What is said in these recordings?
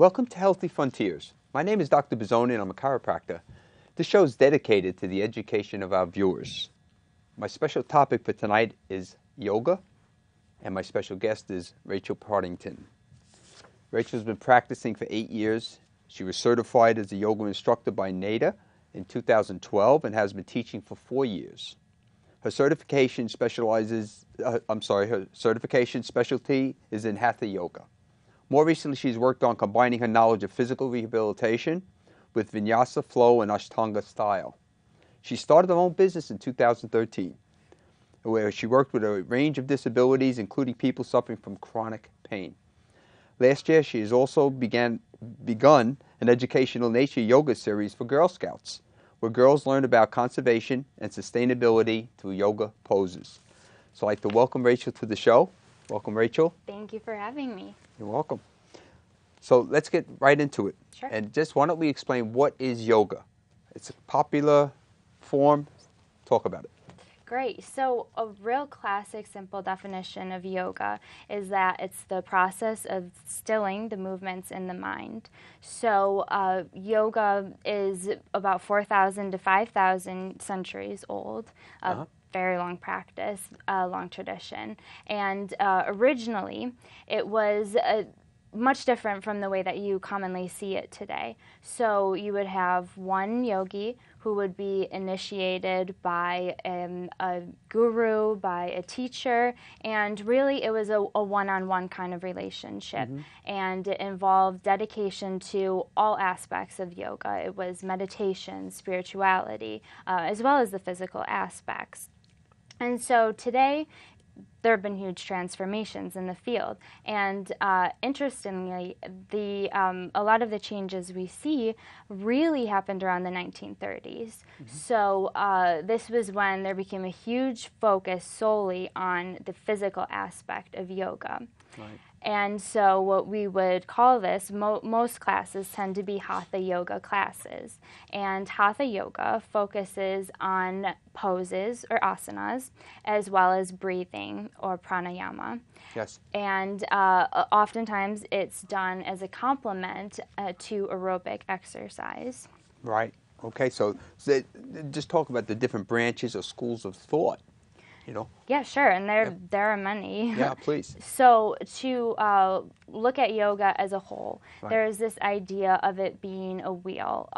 Welcome to Healthy Frontiers. My name is Dr. Bizzoni and I'm a chiropractor. This show is dedicated to the education of our viewers. My special topic for tonight is yoga, and my special guest is Rachel Partington. Rachel's been practicing for 8 years. She was certified as a yoga instructor by NADA in 2012 and has been teaching for 4 years. Her certification specialty is in Hatha Yoga. More recently, she's worked on combining her knowledge of physical rehabilitation with Vinyasa, flow, and Ashtanga style. She started her own business in 2013, where she worked with a range of disabilities, including people suffering from chronic pain. Last year, she has also begun an educational nature yoga series for Girl Scouts, where girls learn about conservation and sustainability through yoga poses. So I'd like to welcome Rachel to the show. Welcome, Rachel. Thank you for having me. You're welcome. So let's get right into it. Sure. And just why don't we explain what is yoga? It's a popular form. Talk about it. Great. So a real classic, simple definition of yoga is that it's the process of stilling the movements in the mind. So yoga is about 4,000 to 5,000 centuries old. Very long practice, long tradition. And originally, it was much different from the way that you commonly see it today. So you would have one yogi who would be initiated by a guru, by a teacher, and really it was a one-on-one kind of relationship. And it involved dedication to all aspects of yoga. It was meditation, spirituality, as well as the physical aspects. And so today, there have been huge transformations in the field. And interestingly, a lot of the changes we see really happened around the 1930s. So this was when there became a huge focus solely on the physical aspect of yoga. Right. And so what we would call this, most classes tend to be Hatha Yoga classes. And Hatha Yoga focuses on poses or asanas, as well as breathing or pranayama. Yes. And oftentimes it's done as a complement to aerobic exercise. Right. Okay, so just talk about the different branches or schools of thought. Yeah, sure, and there are many. Yeah, please. So to look at yoga as a whole, Right. there's this idea of it being a wheel,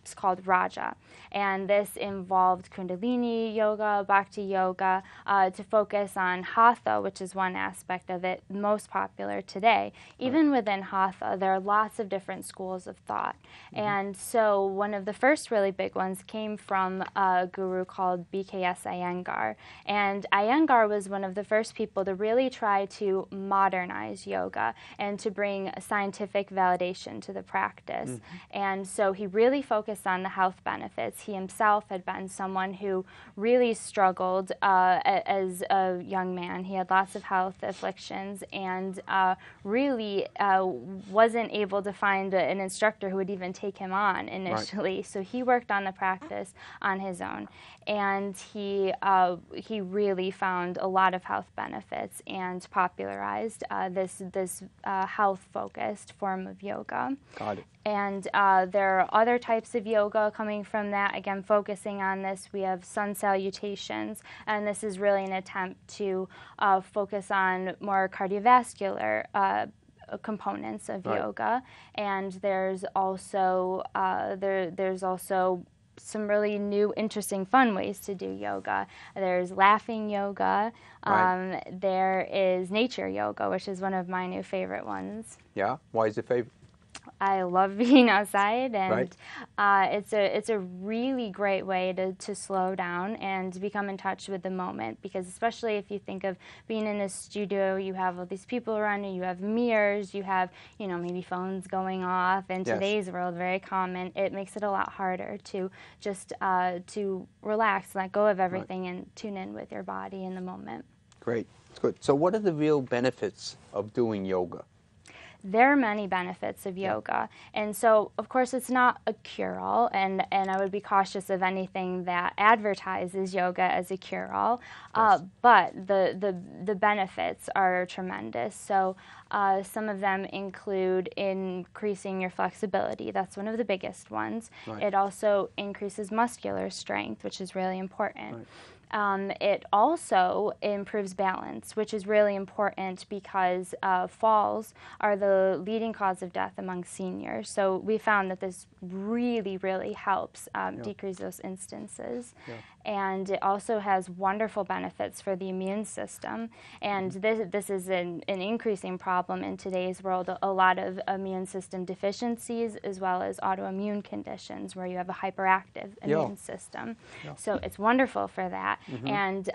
it's called Raja, and this involved Kundalini yoga, Bhakti yoga, to focus on Hatha, which is one aspect of it, most popular today. Even within Hatha, there are lots of different schools of thought, and so one of the first really big ones came from a guru called BKS Iyengar, and Iyengar was one of the first people to really try to modernize yoga and to bring scientific validation to the practice. And so he really focused on the health benefits. He himself had been someone who really struggled as a young man. He had lots of health afflictions and really wasn't able to find an instructor who would even take him on initially. Right. So he worked on the practice on his own. And he really found a lot of health benefits and popularized this health-focused form of yoga. Got it. And there are other types of yoga coming from that. Again, focusing on this, we have sun salutations, and this is really an attempt to focus on more cardiovascular components of yoga. And there's also there's also some really new, interesting, fun ways to do yoga. There's laughing yoga. Right. There is nature yoga, which is one of my new favorite ones. Yeah? Why is it favorite? I love being outside, and Right. it's a really great way to slow down and to become in touch with the moment, because especially if you think of being in a studio, you have all these people around you, you have mirrors, you have, maybe phones going off. In today's world, very common. It makes it a lot harder to just to relax, let go of everything, and tune in with your body in the moment. Great. That's good. So what are the real benefits of doing yoga? there are many benefits of yoga. And so, of course, it's not a cure-all, and I would be cautious of anything that advertises yoga as a cure-all, but the benefits are tremendous. So some of them include increasing your flexibility. That's one of the biggest ones. Right. It also increases muscular strength, which is really important. Right. It also improves balance, which is really important because falls are the leading cause of death among seniors. So we found that this really, really helps decrease those instances. Yeah. And it also has wonderful benefits for the immune system. And this is an increasing problem in today's world. A lot of immune system deficiencies as well as autoimmune conditions where you have a hyperactive immune system. Yeah. So it's wonderful for that. And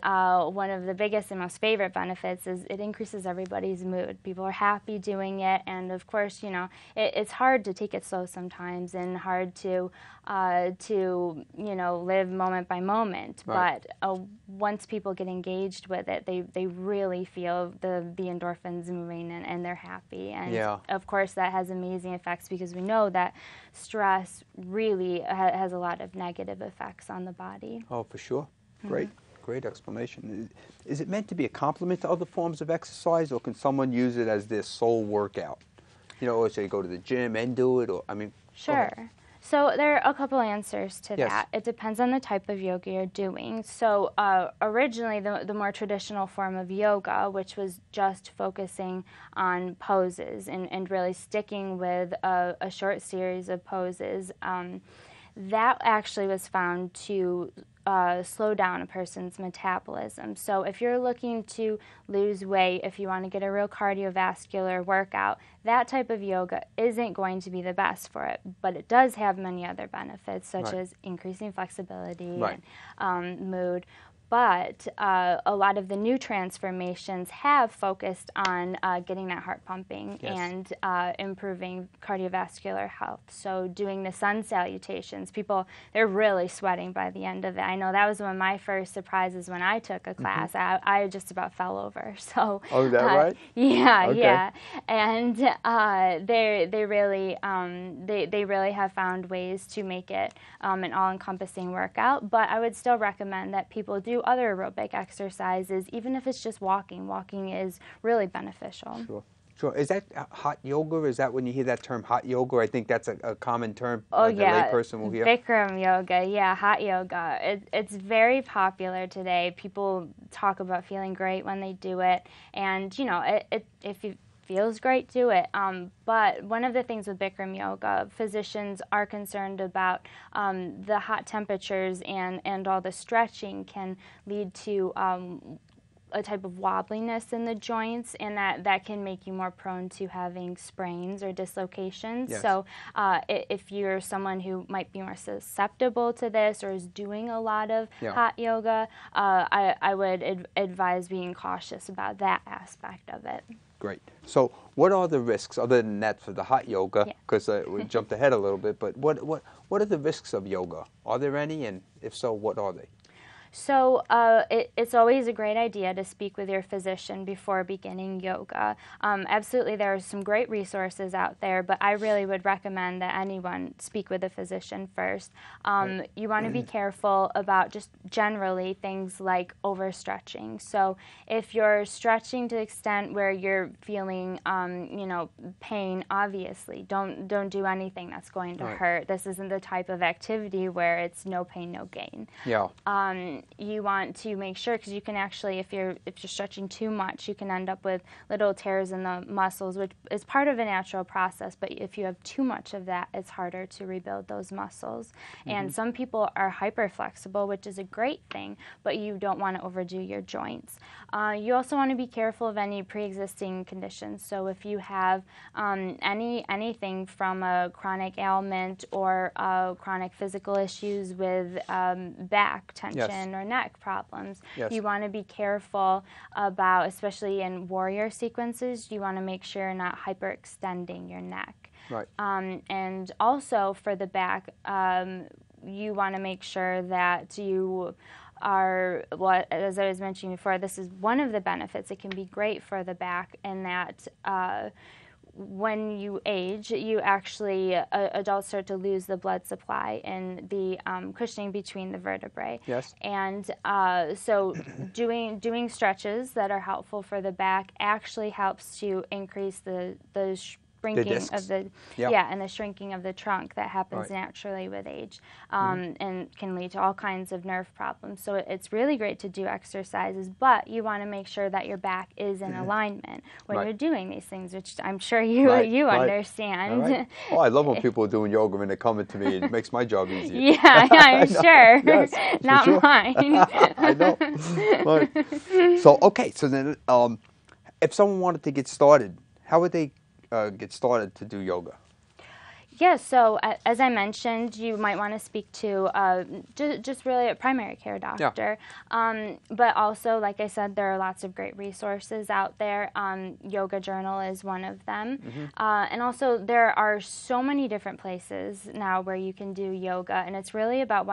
one of the biggest and most favorite benefits is it increases everybody's mood. People are happy doing it. And of course, you know, it's hard to take it slow sometimes and hard to you know, live moment by moment. Right. But once people get engaged with it, they really feel the endorphins moving and they're happy. And of course, that has amazing effects because we know that stress really has a lot of negative effects on the body. Oh, for sure. Great. Great explanation. Is it meant to be a complement to other forms of exercise, or can someone use it as their sole workout? You know, or say go to the gym and do it, or I mean. Sure. So there are a couple answers to that. It depends on the type of yoga you're doing. So originally, the more traditional form of yoga, which was just focusing on poses and really sticking with a short series of poses, that actually was found to slow down a person's metabolism. So if you're looking to lose weight, if you want to get a real cardiovascular workout, that type of yoga isn't going to be the best for it, but it does have many other benefits, such as increasing flexibility and mood. But a lot of the new transformations have focused on getting that heart pumping and improving cardiovascular health. So doing the sun salutations, people, they're really sweating by the end of it. I know that was one of my first surprises when I took a class. I just about fell over. So is that right? Yeah, yeah. And they really have found ways to make it an all-encompassing workout. But I would still recommend that people do other aerobic exercises, even if it's just walking. Walking is really beneficial. Sure. Sure. Is that hot yoga? Is that when you hear that term hot yoga? I think that's a common term the lay person will hear. Bikram yoga, hot yoga. It's very popular today. People talk about feeling great when they do it. And, you know, if you feels great, do it. But one of the things with Bikram yoga, physicians are concerned about the hot temperatures and all the stretching can lead to a type of wobbliness in the joints, and that can make you more prone to having sprains or dislocations. So if you're someone who might be more susceptible to this or is doing a lot of hot yoga, I would advise being cautious about that aspect of it. Great. So what are the risks, other than that, for the hot yoga? Because we jumped ahead a little bit, but what are the risks of yoga? Are there any, and if so, what are they? So it's always a great idea to speak with your physician before beginning yoga. Absolutely, there are some great resources out there, but I really would recommend that anyone speak with a physician first. You want to be careful about just generally things like overstretching. So if you're stretching to the extent where you're feeling, you know, pain, obviously, don't do anything that's going to hurt. This isn't the type of activity where it's no pain, no gain. You want to make sure, because you can actually, if you're stretching too much, you can end up with little tears in the muscles, which is part of a natural process. But if you have too much of that, it's harder to rebuild those muscles. And some people are hyper flexible, which is a great thing, but you don't want to overdo your joints. You also want to be careful of any pre-existing conditions. So if you have anything from a chronic ailment or chronic physical issues with back tension or neck problems, you want to be careful about, especially in warrior sequences, you want to make sure you're not hyperextending your neck. And also for the back, you want to make sure that you are, well, as I was mentioning before, this is one of the benefits. It can be great for the back in that when you age, you actually, adults start to lose the blood supply and the cushioning between the vertebrae. Yes. And so doing stretches that are helpful for the back actually helps to increase the shrinking of the and the shrinking of the trunk that happens naturally with age, and can lead to all kinds of nerve problems. So it's really great to do exercises, but you want to make sure that your back is in alignment when you're doing these things, which I'm sure you understand. Oh, I love when people are doing yoga and they come to me. It makes my job easier. Yeah, I'm sure. Yes, not sure. mine. I know. Right. So okay, so then if someone wanted to get started, how would they get started to do yoga? Yeah, so as I mentioned, you might want to speak to just really a primary care doctor. Yeah. But also, like I said, there are lots of great resources out there. Yoga Journal is one of them. And also, there are so many different places now where you can do yoga, and it's really about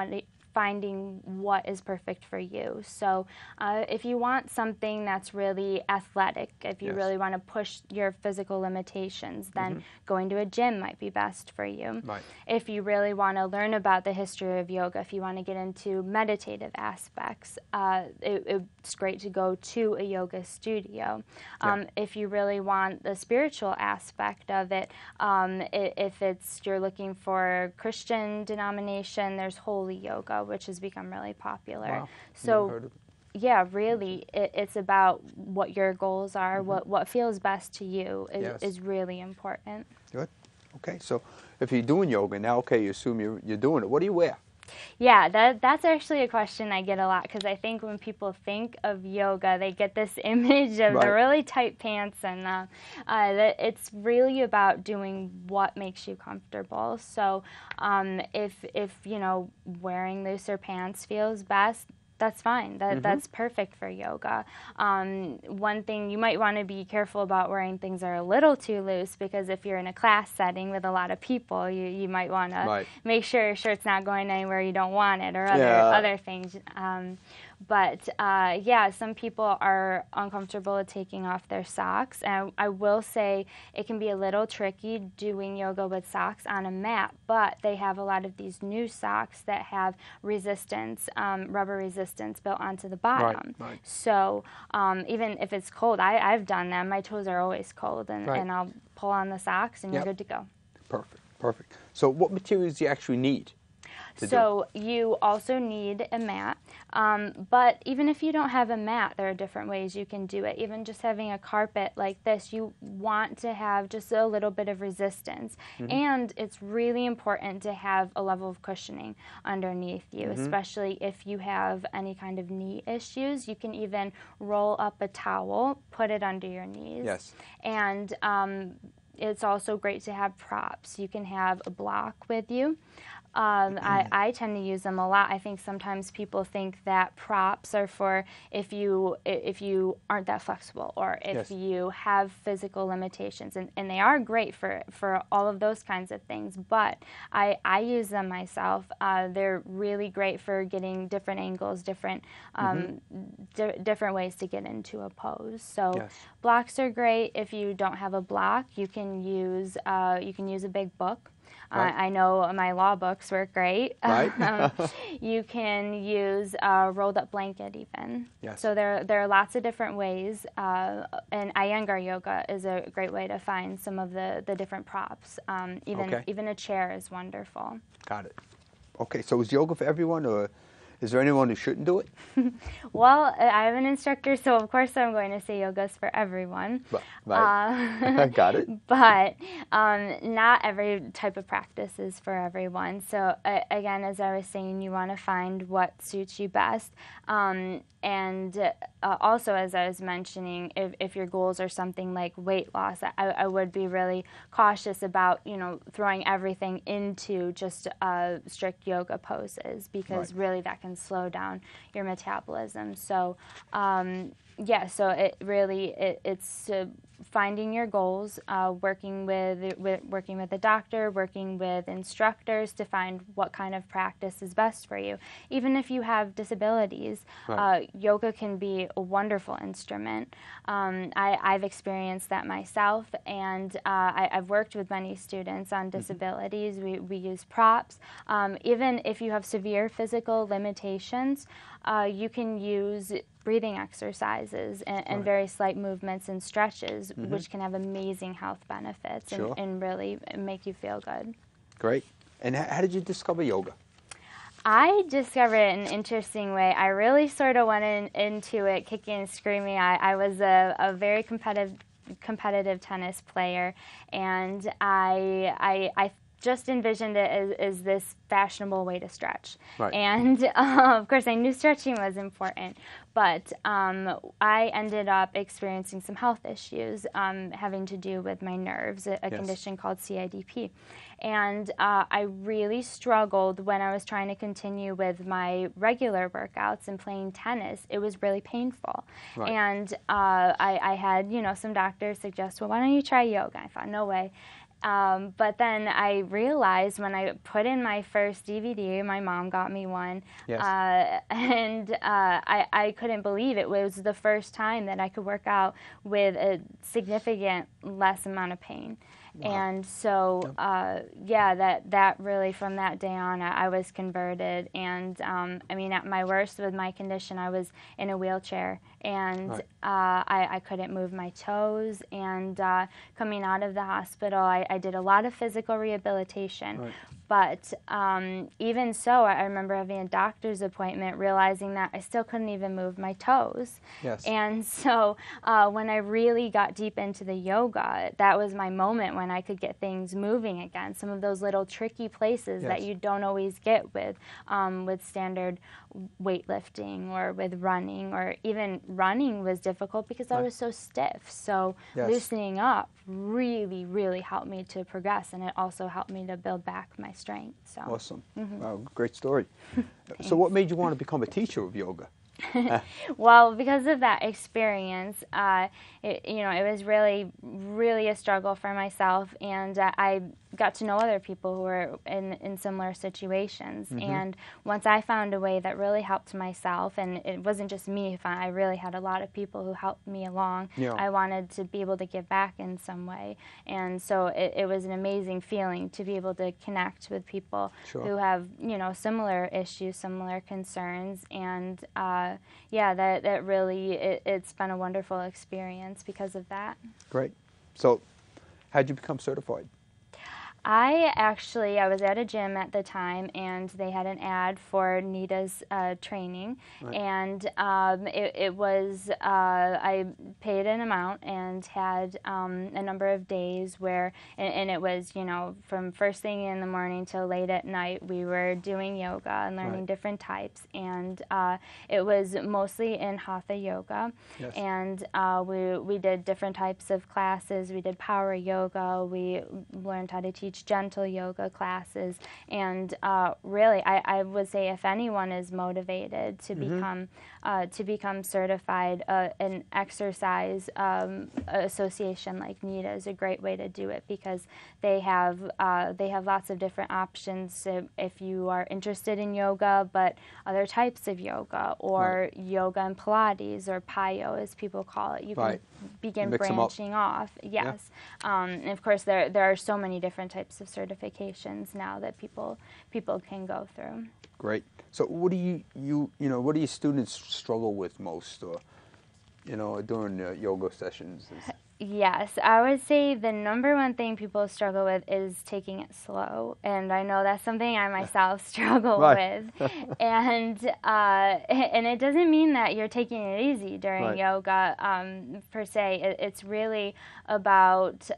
finding what is perfect for you. So if you want something that's really athletic, if you really want to push your physical limitations, then going to a gym might be best for you. Right. If you really want to learn about the history of yoga, if you want to get into meditative aspects, it's great to go to a yoga studio. If you really want the spiritual aspect of it, if you're looking for Christian denomination, there's holy yoga, which has become really popular. Wow. So, yeah, really, it's about what your goals are, what feels best to you is really important. Good. Okay, so if you're doing yoga now, okay, you assume you're doing it. What do you wear? Yeah, that's actually a question I get a lot, because I think when people think of yoga, they get this image of the really tight pants, and that it's really about doing what makes you comfortable. So if wearing looser pants feels best, that's fine. That's perfect for yoga. One thing you might want to be careful about wearing things that are a little too loose, because if you're in a class setting with a lot of people, you might want to make sure your shirt's not going anywhere you don't want it, or other things. But some people are uncomfortable with taking off their socks. And I will say it can be a little tricky doing yoga with socks on a mat, but they have a lot of these new socks that have resistance, rubber resistance built onto the bottom. Right. So even if it's cold, I've done them. My toes are always cold, and I'll pull on the socks, and you're good to go. Perfect. So what materials do you actually need? So you also need a mat, but even if you don't have a mat, there are different ways you can do it. Even just having a carpet like this, you want to have just a little bit of resistance. And it's really important to have a level of cushioning underneath you, especially if you have any kind of knee issues. You can even roll up a towel, put it under your knees. Yes. And it's also great to have props. You can have a block with you. I tend to use them a lot. I think sometimes people think that props are for if you aren't that flexible, or if you have physical limitations, and they are great for all of those kinds of things, but I use them myself. They're really great for getting different angles, different different ways to get into a pose. So blocks are great. If you don't have a block, you can use a big book. I know my law books work great. You can use a rolled up blanket even. So there are lots of different ways, and Iyengar yoga is a great way to find some of the different props. Even a chair is wonderful. Got it. Okay, so is yoga for everyone, or is there anyone who shouldn't do it? Well, I have an instructor, so of course I'm going to say yoga's for everyone. Got it. But not every type of practice is for everyone. So again, as I was saying, you want to find what suits you best. And also, as I was mentioning, if your goals are something like weight loss, I would be really cautious about throwing everything into just strict yoga poses, because really that can slow down your metabolism. So so it really it's finding your goals, working with a doctor, working with instructors to find what kind of practice is best for you. Even if you have disabilities, Right. yoga can be a wonderful instrument. I've experienced that myself, and I've worked with many students on disabilities. We use props. Even if you have severe physical limitations, you can use breathing exercises and very slight movements and stretches, which can have amazing health benefits Sure. and really make you feel good. Great. And how did you discover yoga? I discovered it in an interesting way. I really sort of went into it kicking and screaming. I was a very competitive tennis player, and I just envisioned it as this fashionable way to stretch. Right. And of course, I knew stretching was important, but I ended up experiencing some health issues having to do with my nerves, a condition called CIDP. And I really struggled when I was trying to continue with my regular workouts and playing tennis. It was really painful. Right. And I had, some doctors suggest, well, why don't you try yoga? I thought, no way. But then I realized when I put in my first DVD, my mom got me one, and I couldn't believe it was the first time that I could work out with a significant less amount of pain. Wow. And so, that really, from that day on, I was converted. And at my worst with my condition, I was in a wheelchair, and I couldn't move my toes. And coming out of the hospital, I did a lot of physical rehabilitation. Right. But even so, I remember having a doctor's appointment, realizing that I still couldn't even move my toes. Yes. And so when I really got deep into the yoga, that was my moment when I could get things moving again. Some of those little tricky places that you don't always get with standard weightlifting or with running, or even running was difficult because I was so stiff. So loosening up really, really helped me to progress, and it also helped me to build back my strength. So. Awesome. Wow, great story. So what made you want to become a teacher of yoga? Well, because of that experience, it was really, really a struggle for myself, and I got to know other people who were in similar situations. And once I found a way that really helped myself, and it wasn't just me, I really had a lot of people who helped me along. I wanted to be able to give back in some way, and so it was an amazing feeling to be able to connect with people who have similar issues, similar concerns, and that really, it's been a wonderful experience because of that. Great. So how did you become certified? I was at a gym at the time, and they had an ad for Nita's training, and it was, I paid an amount and had a number of days where, and it was, from first thing in the morning till late at night, we were doing yoga and learning different types, and it was mostly in Hatha yoga, and we did different types of classes. We did power yoga, we learned how to teach gentle yoga classes, and really, I would say if anyone is motivated to become certified, an exercise association like NITA is a great way to do it, because they have lots of different options. So if you are interested in yoga, but other types of yoga, or yoga and Pilates, or PIO as people call it, you can begin branching off. Yes, and of course there are so many different types of certifications now that people can go through. Great. So what do what do your students struggle with most, or during yoga sessions? Yes, I would say the number one thing people struggle with is taking it slow, and I know that's something I myself struggle with. And it doesn't mean that you're taking it easy during yoga per se. It's really about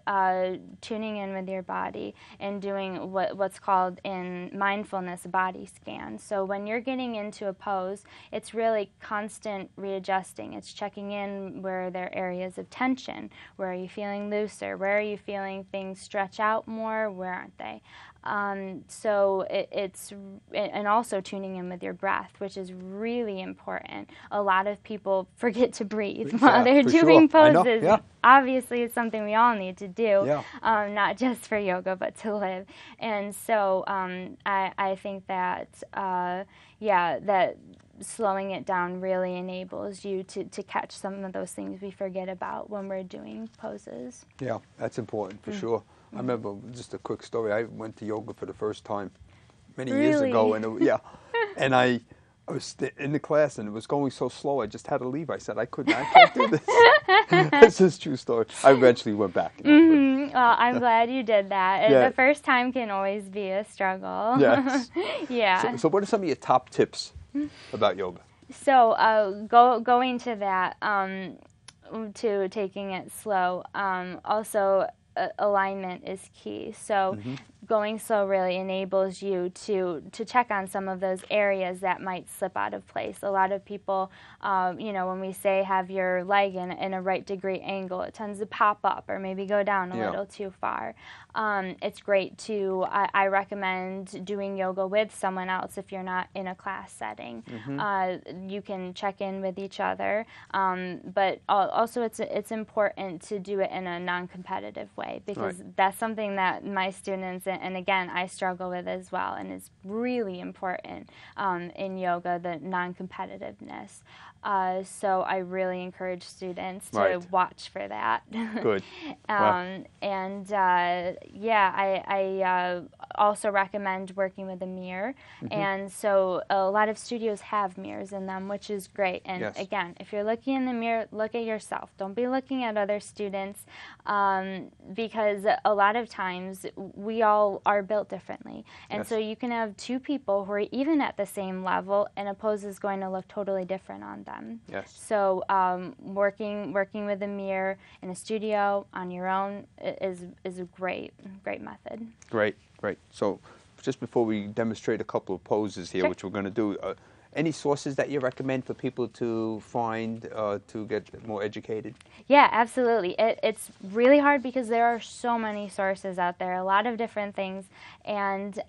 tuning in with your body and doing what's called in mindfulness body scan. So when you're getting into a pose, it's really constant readjusting. It's checking in where there are areas of tension. Where are you feeling looser? Where are you feeling things stretch out more? Where aren't they? So it's, and also tuning in with your breath, which is really important. A lot of people forget to breathe while they're doing poses. Yeah. Obviously, it's something we all need to do, Yeah. not just for yoga, but to live. And so I think that, that slowing it down really enables you to catch some of those things we forget about when we're doing poses. Yeah, that's important for sure. I remember, just a quick story, I went to yoga for the first time many years ago, and and I was in the class and it was going so slow I just had to leave. I said, I can't do this. This is a true story. I eventually went back. Well, I'm glad you did that. Yeah. The first time can always be a struggle. Yes. Yeah. So what are some of your top tips about yoga? So going to that, to taking it slow, also alignment is key. So going slow really enables you to check on some of those areas that might slip out of place. A lot of people, when we say have your leg in a right degree angle, it tends to pop up or maybe go down a little too far. It's great to, I recommend doing yoga with someone else if you're not in a class setting. You can check in with each other, but also it's important to do it in a non-competitive way, because that's something that my students, and again, I struggle with as well, and it's really important in yoga, the non-competitiveness. So I really encourage students to watch for that. Good. And I also recommend working with a mirror. And so a lot of studios have mirrors in them, which is great. And again, if you're looking in the mirror, look at yourself. Don't be looking at other students, because a lot of times we all are built differently. And so you can have two people who are even at the same level, and a pose is going to look totally different on them. So working with a mirror in a studio on your own is a great method. Great. So just before we demonstrate a couple of poses here, which we're going to do, any sources that you recommend for people to find to get more educated? Yeah, absolutely. It's really hard because there are so many sources out there, a lot of different things, and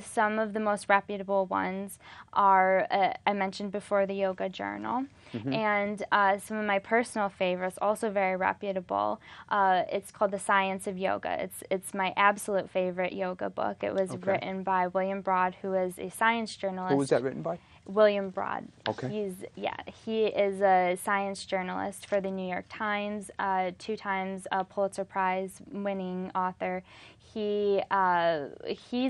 some of the most reputable ones are, I mentioned before, the Yoga Journal, and some of my personal favorites, also very reputable. It's called The Science of Yoga. It's my absolute favorite yoga book. It was written by William Broad, who is a science journalist. Who was that written by? William Broad. Okay. He is a science journalist for the New York Times, 2 times Pulitzer Prize winning author. He's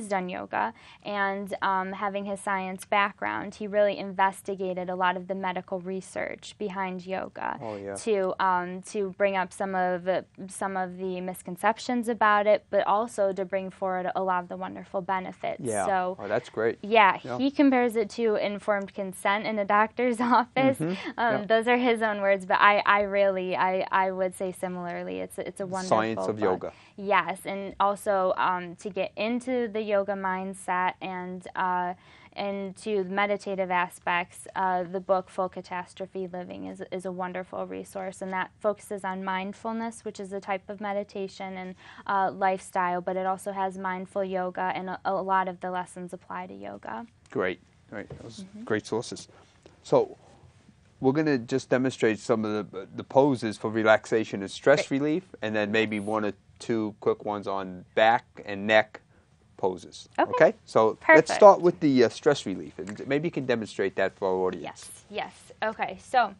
done yoga, and having his science background, he really investigated a lot of the medical research behind yoga to bring up some of the misconceptions about it, but also to bring forward a lot of the wonderful benefits. Yeah. So, that's great. Yeah, he compares it to informed consent in a doctor's office. Those are his own words, but I would say similarly. It's a wonderful Science of Yoga. Yes, and also to get into the yoga mindset and to the meditative aspects, the book Full Catastrophe Living is a wonderful resource, and that focuses on mindfulness, which is a type of meditation and lifestyle, but it also has mindful yoga, and a lot of the lessons apply to yoga. Great. Those great sources. So we're going to just demonstrate some of the poses for relaxation and stress relief, and then maybe 1 or 2 quick ones on back and neck poses. Okay? So let's start with the stress relief, and maybe you can demonstrate that for our audience. Yes. Okay. So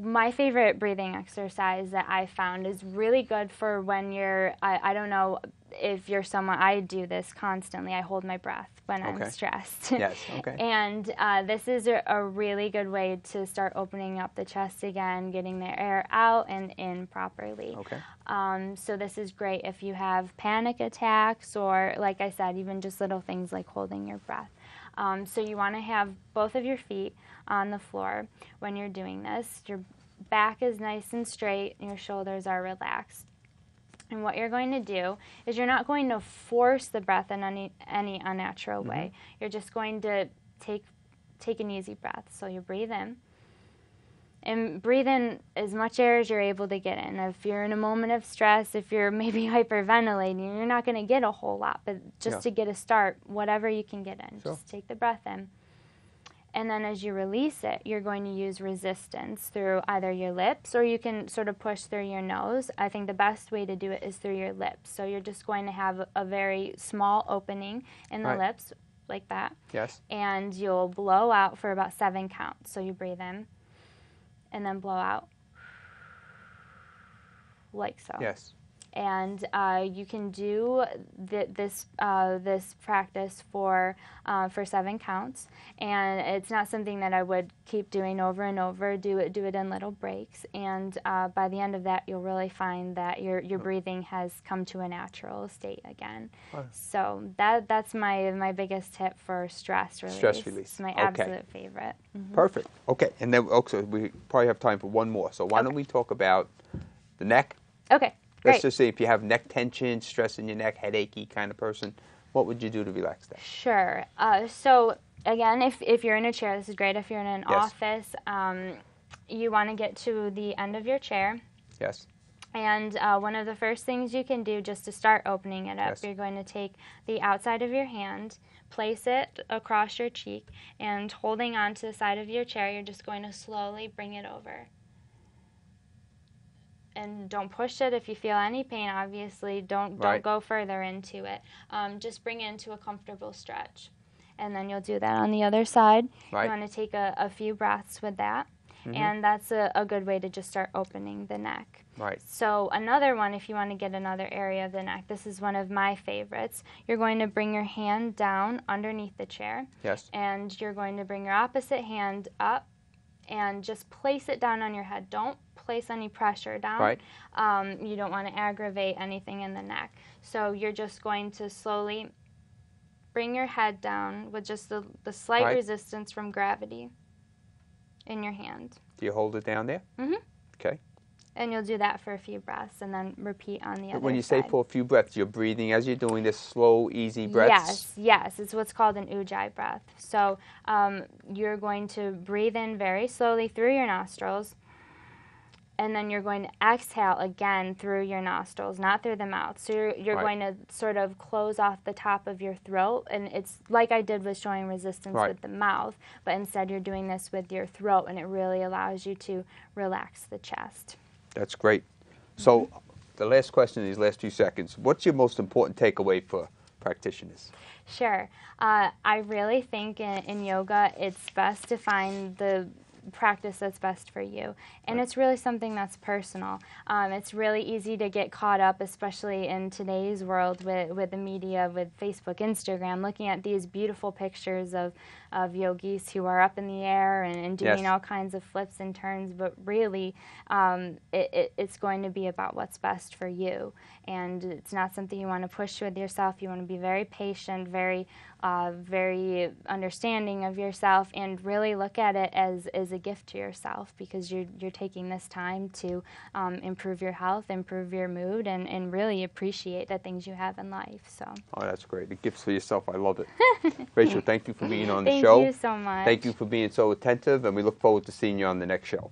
my favorite breathing exercise that I found is really good for when you're, I don't know if you're someone, I do this constantly. I hold my breath when I'm stressed. Yes, okay. And this is a really good way to start opening up the chest again, getting the air out and in properly. Okay. So this is great if you have panic attacks or, like I said, even just little things like holding your breath. So you want to have both of your feet on the floor when you're doing this. Your back is nice and straight and your shoulders are relaxed. And what you're going to do is you're not going to force the breath in any unnatural way. You're just going to take an easy breath. So you breathe in and breathe in as much air as you're able to get in. If you're in a moment of stress, if you're maybe hyperventilating, you're not going to get a whole lot, but just to get a start, whatever you can get in, just take the breath in. And then as you release it, you're going to use resistance through either your lips, or you can sort of push through your nose. I think the best way to do it is through your lips. So you're just going to have a very small opening in the lips, like that. Yes. And you'll blow out for about 7 counts. So you breathe in, and then blow out, like so. Yes. And you can do this practice for 7 counts, and it's not something that I would keep doing over and over. Do it in little breaks, and by the end of that, you'll really find that your breathing has come to a natural state again. So that's my biggest tip for stress release. Stress release. It's my absolute favorite. Perfect. Okay, and then also we probably have time for one more. So why don't we talk about the neck? Okay. Let's just say if you have neck tension, stress in your neck, headachy kind of person, what would you do to relax that? Sure. So again, if you're in a chair, this is great. If you're in an office, you want to get to the end of your chair. Yes. And one of the first things you can do just to start opening it up, you're going to take the outside of your hand, place it across your cheek, and holding on to the side of your chair, you're just going to slowly bring it over. And don't push it. If you feel any pain, obviously, don't go further into it. Just bring it into a comfortable stretch. And then you'll do that on the other side. You want to take a few breaths with that. And that's a good way to just start opening the neck. So another one, if you want to get another area of the neck, this is one of my favorites. You're going to bring your hand down underneath the chair. Yes. And you're going to bring your opposite hand up and just place it down on your head. Don't place any pressure down. You don't want to aggravate anything in the neck. So you're just going to slowly bring your head down with just the slight resistance from gravity in your hand. Do you hold it down there? Okay. And you'll do that for a few breaths and then repeat on the other side. When you say for a few breaths, you're breathing as you're doing this slow, easy breaths? Yes. It's what's called an ujjayi breath. So you're going to breathe in very slowly through your nostrils, and then you're going to exhale again through your nostrils, not through the mouth. So you're going to sort of close off the top of your throat, and it's like I did with showing resistance with the mouth, but instead you're doing this with your throat, and it really allows you to relax the chest. That's great. So the last question in these last few seconds, what's your most important takeaway for practitioners? Sure. I really think in yoga it's best to find the practice that's best for you, and it's really something that's personal. It's really easy to get caught up, especially in today's world with the media, with Facebook, Instagram, looking at these beautiful pictures of yogis who are up in the air and doing all kinds of flips and turns, but really it's going to be about what's best for you, and it's not something you want to push with yourself. You want to be very patient, very understanding of yourself, and really look at it as a gift to yourself, because you're taking this time to improve your health, improve your mood, and really appreciate the things you have in life. So. Oh, that's great. The gifts for yourself. I love it. Rachel, thank you for being on the show. Thank you so much. Thank you for being so attentive, and we look forward to seeing you on the next show.